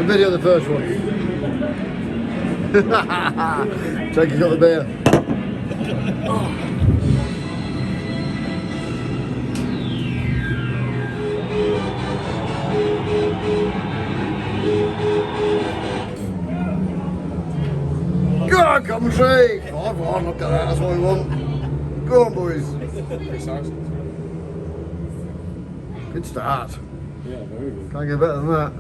The video the first one. Jakey's got the beer. Go on, Coventry! 5-1, look at that, that's what we want. Go on, boys. Good start. Yeah, very good. Can't get better than that.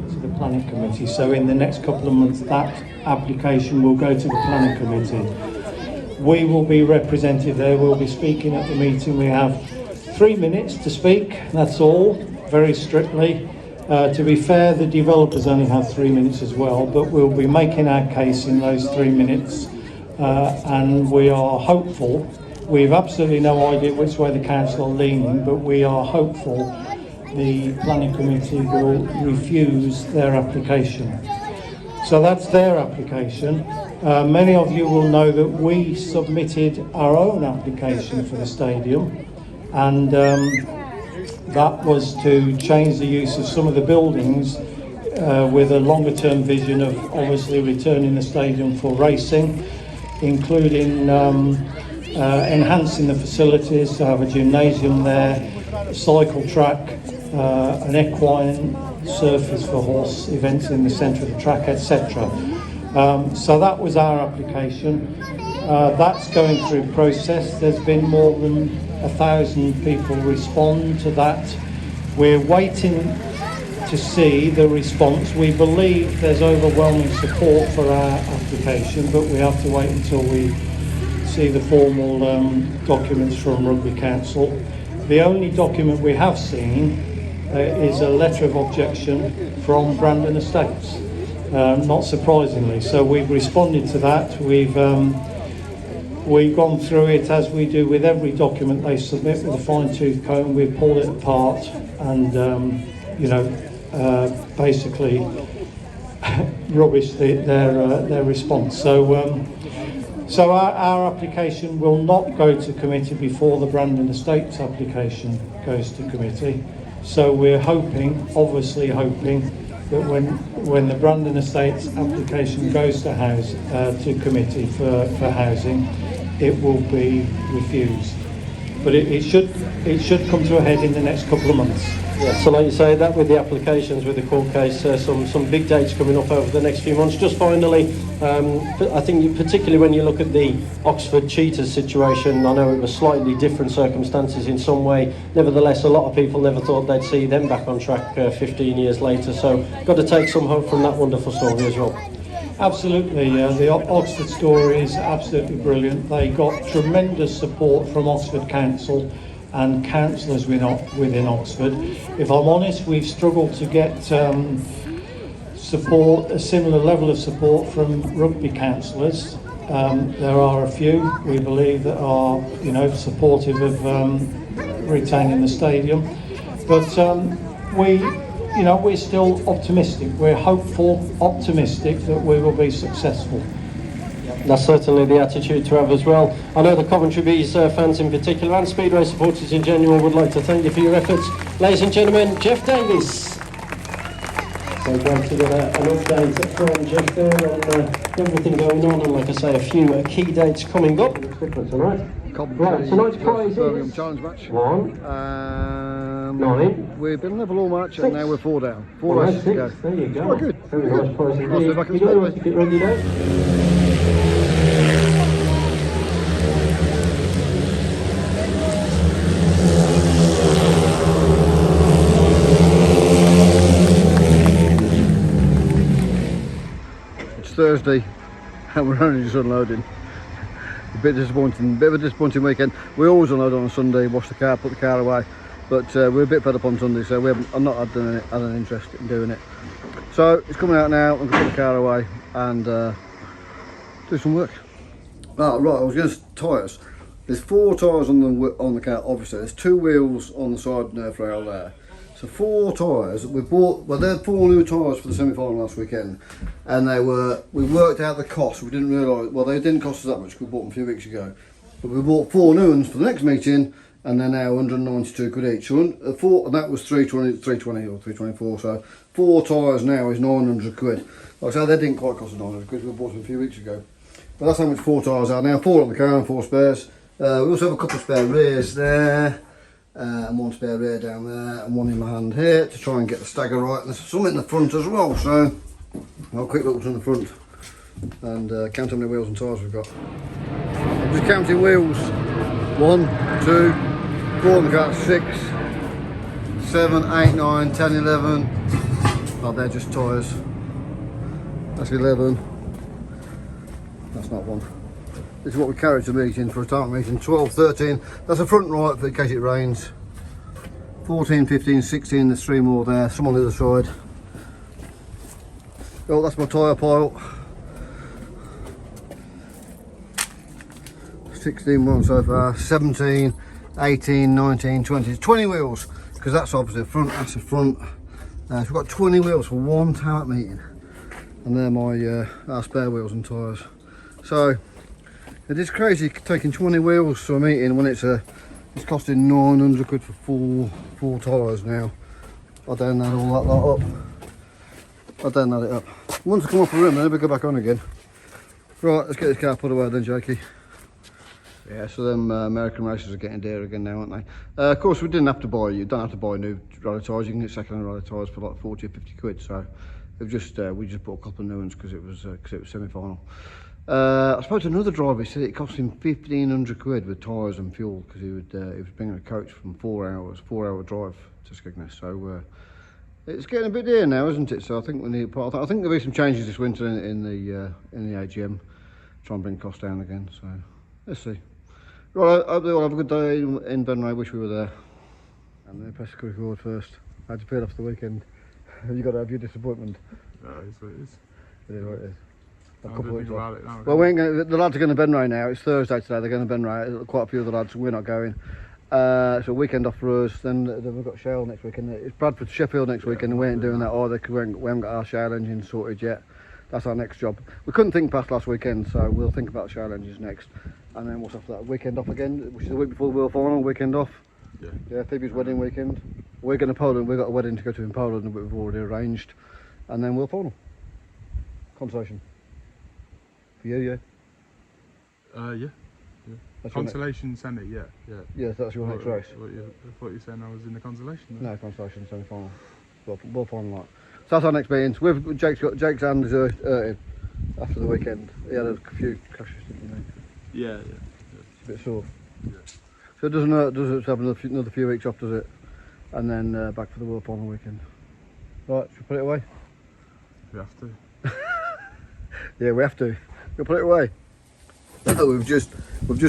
To the planning committee. So in the next couple of months, that application will go to the planning committee. We will be represented there. We'll be speaking at the meeting. We have 3 minutes to speak. That's all, very strictly. To be fair, the developers only have 3 minutes as well, but we'll be making our case in those 3 minutes, and we are hopeful. We've absolutely no idea which way the council are leaning, but we are hopeful the planning committee will refuse their application. So that's their application. Many of you will know that we submitted our own application for the stadium, and that was to change the use of some of the buildings with a longer term vision of obviously returning the stadium for racing, including enhancing the facilities, to have a gymnasium there, a cycle track, an equine surface for horse events in the centre of the track, etc. So that was our application. That's going through process. There's been more than 1,000 people respond to that. We're waiting to see the response. We believe there's overwhelming support for our application, but we have to wait until we see the formal documents from Rugby Council. The only document we have seen is a letter of objection from Brandon Estates, not surprisingly. So we've responded to that. We've gone through it as we do with every document they submit with a fine-tooth comb. We've pulled it apart and, basically rubbish their response. So our application will not go to committee before the Brandon Estates application goes to committee. So we're obviously hoping that when the Brandon Estates application goes to committee for housing, it will be refused. But it should come to a head in the next couple of months. Yeah, so like you say, that with the applications, with the court case, some big dates coming up over the next few months. Just finally, I think particularly when you look at the Oxford Cheetahs situation, I know it was slightly different circumstances in some way. Nevertheless, a lot of people never thought they'd see them back on track 15 years later. So got to take some hope from that wonderful story as well. Absolutely, the Oxford story is absolutely brilliant. They got tremendous support from Oxford Council and councillors within Oxford. If I'm honest, we've struggled to get support, a similar level of support from rugby councillors. There are a few, we believe, that are supportive of retaining the stadium, but we're still optimistic. We're hopeful, optimistic that we will be successful. That's certainly the attitude to have as well. I know the Coventry Bees fans in particular and Speedway supporters in general would like to thank you for your efforts. Ladies and gentlemen, Jeff Davis. So great to get an update from Jeff there on everything going on, and like I say, a few key dates coming up. Tonight. Right, tonight's prize is challenge match. 1, 9. We've been level all match 6. and now we're 4 down. 4 races to go. There you go. Quite good. Very nice prize indeed. I'll see if I can You got speak a ticket ready now? Thursday and we're only just unloading. A bit of a disappointing weekend. We always unload on a Sunday, wash the car, put the car away, but we're a bit fed up on Sunday, so I've not had an interest in doing it. So it's coming out now. I'm going to put the car away and do some work. Oh, right, I was going to tyres. There's 4 tyres on the car. Obviously there's 2 wheels on the side nerf rail there. So 4 tyres. We bought, well, they're 4 new tyres for the semi-final last weekend, and we worked out the cost. We didn't realise, well, they didn't cost us that much because we bought them a few weeks ago. But we bought 4 new ones for the next meeting, and they're now 192 quid each. So and that was 320 or 324. So 4 tyres now is 900 quid. Like I say, they didn't quite cost 900 quid. We bought them a few weeks ago. But that's how much 4 tyres are now. 4 on the car and 4 spares. We also have a couple of spare rears there. And 1 spare rear down there, and 1 in my hand here to try and get the stagger right. And there's some in the front as well, so I'll have a quick look what's in the front and count how many wheels and tyres we've got. I'm just counting wheels. 1, 2, 4 on the car, 6, 7, 8, 9, 10, 11. Oh, they're just tyres. That's 11. That's not one. This is what we carry to meeting for a tarmac meeting. 12, 13, that's a front right for in case it rains. 14, 15, 16, there's 3 more there, some on the other side. Oh, that's my tyre pile. 16 one so far, 17, 18, 19, 20, 20 wheels, because that's obviously the front, that's the front. So we've got 20 wheels for one tarmac meeting. And they're my our spare wheels and tyres. So, it is crazy taking 20 wheels to a meeting when it's costing 900 quid for four tyres now. I don't add all that lot up. I don't add it up. Once I come off the rim, then we go back on again. Right, let's get this car put away then, Jakey. Yeah, so them American racers are getting dear again now, aren't they? Of course, we didn't have to buy. You don't have to buy new rally tyres. You can get second-hand rally tyres for like 40 or 50 quid. So we just bought a couple of new ones because it was semi-final. I spoke to another driver. He said it cost him 1,500 quid with tyres and fuel because he was bringing a coach from 4-hour drive to Skegness. So it's getting a bit dear now, isn't it? So I think we need. I think there'll be some changes this winter in the AGM, try and bring costs down again. So let's see. Right, I hope they all have a good day in Benray. Wish we were there. And then press the record first. How'd you feel after the weekend? You got to have your disappointment. Yeah, it's what it is. It is what it is. Well, Well, we ain't going. The lads are going to Benray now. It's Thursday today. They're going to Benray. Quite a few of the lads. We're not going. So weekend off for us. Then we've got Shell next weekend. It's Bradford Sheffield next weekend, and we ain't doing that either because we haven't got our Shell engine sorted yet. That's our next job. We couldn't think past last weekend, so we'll think about Shell engines next. And then what's after that? Weekend off again, which is the week before the World Final. Weekend off. Yeah. Yeah. Phoebe's wedding weekend. We're going to Poland. We've got a wedding to go to in Poland, but we've already arranged. And then World Final. Consolation. For you, yeah. Yeah. That's your Consolation Senate, yeah. Yes, that's your next race. I thought you were saying I was in the consolation. No, consolation semi-final. World Final night. So that's our next meetings. Jake's hand is hurting after the weekend. He had a few crashes, didn't he? Yeah. It's a bit sore. Yeah. So it doesn't hurt, does it, to have another few weeks off, does it? And then back for the World Final weekend. Right, should we put it away? We have to. Yeah, we have to. We'll put it away. We've just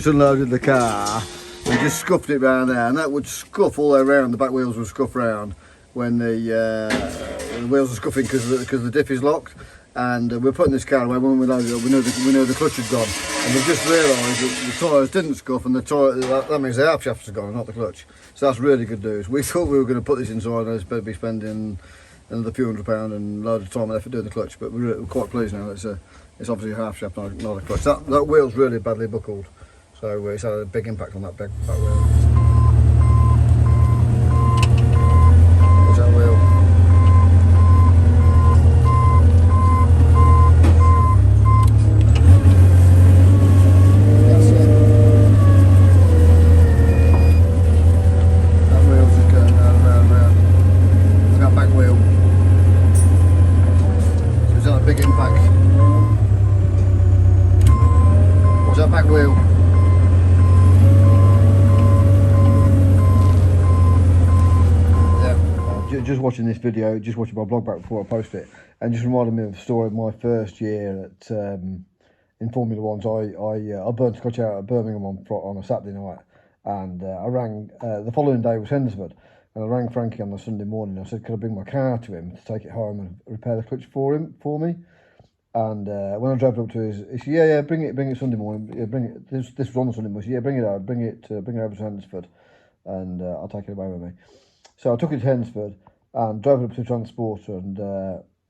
unloaded the car and just scuffed it round there, and that would scuff all the way around. The back wheels would scuff round when the wheels are scuffing because the diff is locked. And we're putting this car away. When we loaded it up, we know the clutch had gone, and we've just realised that the tyres didn't scuff, and that means the half shafts have gone, not the clutch. So that's really good news. We thought we were going to put this inside and I'd be spending another few £100 and a load of time and effort doing the clutch, but we're quite pleased now. It's obviously a half shaft, not a clutch. That wheel's really badly buckled, so it's had a big impact on that back wheel. What's that wheel? That's it. That wheel's just going round. It's got back wheel. So it's had a big impact. That back wheel. Yeah. Just watching this video, just watching my blog back before I post it, and just reminded me of the story of my first year at in Formula Ones. I burnt Scotch out at Birmingham on a Saturday night, and I rang. The following day was Hednesford, and I rang Frankie on the Sunday morning. I said, could I bring my car to him to take it home and repair the clutch for me? And when I drove up to his, he said, yeah, bring it Sunday morning. Yeah, bring it. This was on the Sunday morning. He said, yeah, bring it out. Bring it over to Hednesford, and I'll take it away with me. So I took it to Hednesford and drove it up to a transporter and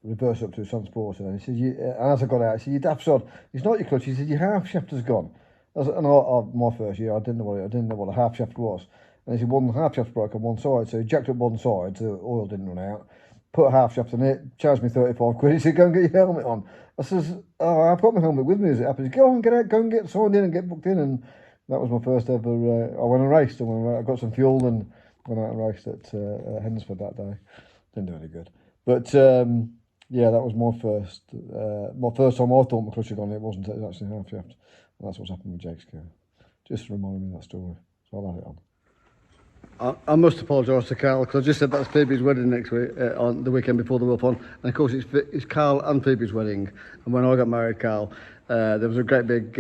reversed up to a transporter. And he said, and as I got out, he said, you daft sod, it's not your clutch. He said, your half shaft has gone. My first year, I didn't know what a half shaft was. and he one half shaft broke on one side, so he jacked up one side so the oil didn't run out. Put a half shaft in it, charged me 35 quid. He said, "Go and get your helmet on." I says, "Oh, I've got my helmet with me as it happens." "Go on, get out, go and get signed in and get booked in." And that was my first ever. I went and raced, and I got some fuel and went out and raced at Hednesford that day. Didn't do any good, but yeah, that was my first time I thought my clutch had gone. It wasn't. It was actually half shaft. And that's what's happened with Jake's car. Just reminded me of that story, so I'll add it on. I must apologise to Carl because I just said that's Phoebe's wedding next week, on the weekend before the World Pond, and of course it's Carl and Phoebe's wedding. And when I got married, Carl, there was a great big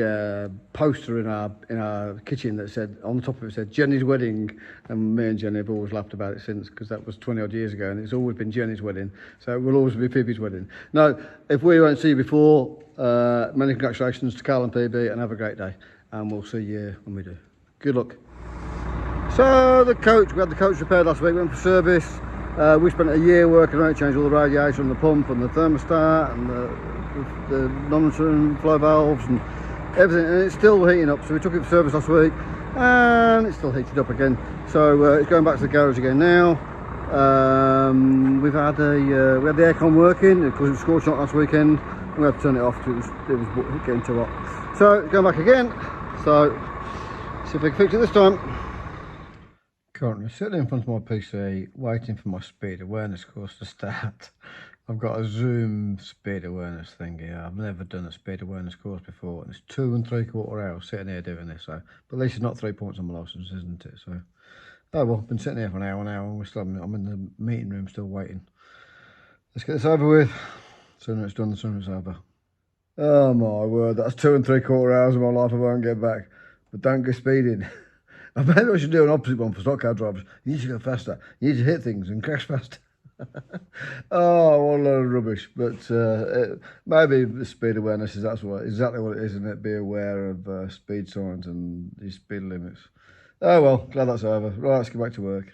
poster in our kitchen that said, on the top of it said Jenny's wedding, and me and Jenny have always laughed about it since, because that was 20 odd years ago, and it's always been Jenny's wedding, so it will always be Phoebe's wedding. Now, if we won't see you before, many congratulations to Carl and Phoebe, and have a great day, and we'll see you when we do. Good luck. So the coach, we had the coach repaired last week, went for service. We spent a year working on it, changed all the radiator and the pump and the thermostat and the non-return flow valves and everything, and it's still heating up. So we took it for service last week and it's still heated up again. So it's going back to the garage again now. We had the aircon working because it was scorching hot last weekend, and we had to turn it off because it was getting too hot. So it's going back again. So see if we can fix it this time. Currently sitting in front of my PC waiting for my speed awareness course to start. I've got a Zoom speed awareness thing here. I've never done a speed awareness course before, and it's 2 3/4 hours sitting here doing this. So, but at least it's not 3 points on my licence, isn't it? So, oh well, I've been sitting here for an hour now, and I'm in the meeting room still waiting. Let's get this over with. The sooner it's done, the sooner it's over. Oh my word, that's 2 3/4 hours of my life I won't get back. But don't go speeding. Maybe I should do an opposite one for stock car drivers. You need to go faster. You need to hit things and crash faster. Oh, what a load of rubbish. But maybe the speed awareness is exactly what it is, isn't it? Be aware of speed signs and these speed limits. Oh well, glad that's over. Right, let's get back to work.